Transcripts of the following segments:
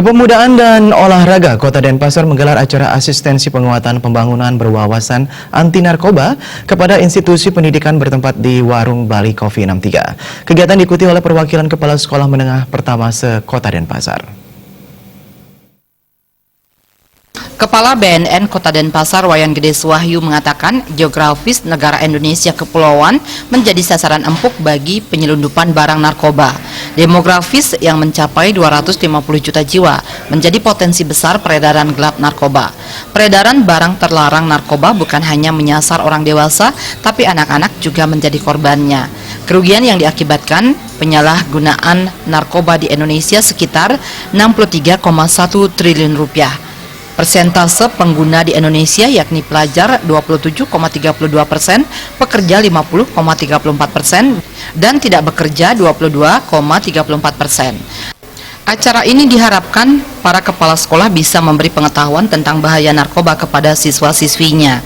Kepemudaan dan Olahraga Kota Denpasar menggelar acara asistensi penguatan pembangunan berwawasan anti narkoba kepada institusi pendidikan bertempat di Warung Bali Coffee 63. Kegiatan diikuti oleh perwakilan Kepala Sekolah Menengah Pertama se-Kota Denpasar. Kepala BNN Kota Denpasar Wayan Gede Suwahyu mengatakan geografis negara Indonesia kepulauan menjadi sasaran empuk bagi penyelundupan barang narkoba. Demografis yang mencapai 250 juta jiwa menjadi potensi besar peredaran gelap narkoba. Peredaran barang terlarang narkoba bukan hanya menyasar orang dewasa, tapi anak-anak juga menjadi korbannya. Kerugian yang diakibatkan penyalahgunaan narkoba di Indonesia sekitar 63,1 triliun rupiah. Persentase pengguna di Indonesia yakni pelajar 27,32%, pekerja 50,34%, dan tidak bekerja 22,34%. Acara ini diharapkan para kepala sekolah bisa memberi pengetahuan tentang bahaya narkoba kepada siswa-siswinya.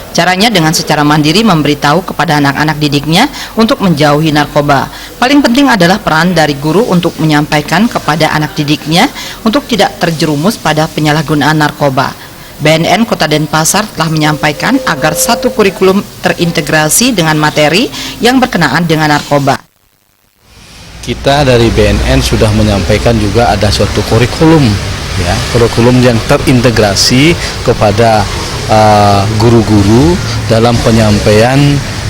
Caranya dengan secara mandiri memberitahu kepada anak-anak didiknya untuk menjauhi narkoba. Paling penting adalah peran dari guru untuk menyampaikan kepada anak didiknya untuk tidak terjerumus pada penyalahgunaan narkoba. BNN Kota Denpasar telah menyampaikan agar satu kurikulum terintegrasi dengan materi yang berkenaan dengan narkoba. Kita dari BNN sudah menyampaikan juga ada suatu kurikulum, kurikulum yang terintegrasi kepada guru-guru dalam penyampaian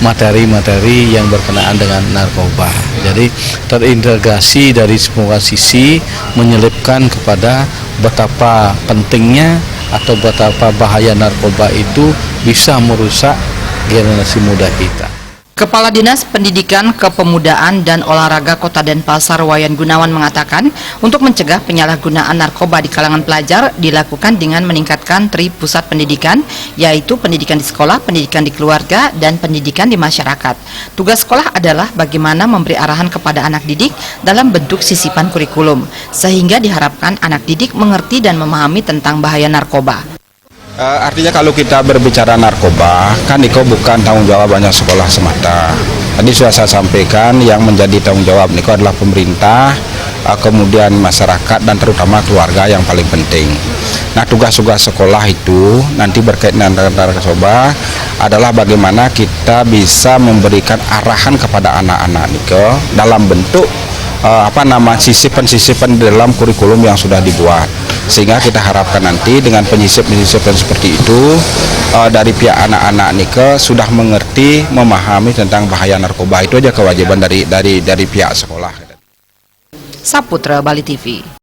materi-materi yang berkenaan dengan narkoba. Jadi terintegrasi dari semua sisi, menyelipkan kepada betapa pentingnya atau betapa bahaya narkoba itu bisa merusak generasi muda kita. Kepala Dinas Pendidikan, Kepemudaan, dan Olahraga Kota Denpasar Wayan Gunawan mengatakan untuk mencegah penyalahgunaan narkoba di kalangan pelajar dilakukan dengan meningkatkan 3 pusat pendidikan, yaitu pendidikan di sekolah, pendidikan di keluarga, dan pendidikan di masyarakat. Tugas sekolah adalah bagaimana memberi arahan kepada anak didik dalam bentuk sisipan kurikulum, sehingga diharapkan anak didik mengerti dan memahami tentang bahaya narkoba. Artinya kalau kita berbicara narkoba, kan itu bukan tanggung jawab banyak sekolah semata. Tadi sudah saya sampaikan yang menjadi tanggung jawab itu adalah pemerintah, kemudian masyarakat, dan terutama keluarga yang paling penting. Nah, tugas-tugas sekolah itu nanti berkaitan dengan narkoba adalah bagaimana kita bisa memberikan arahan kepada anak-anak itu dalam bentuk sisipan-sisipan dalam kurikulum yang sudah dibuat, sehingga kita harapkan nanti dengan penyisipan seperti itu dari pihak anak-anak Nike sudah mengerti, memahami tentang bahaya narkoba. Itu aja kewajiban dari pihak sekolah. Saputra Bali TV.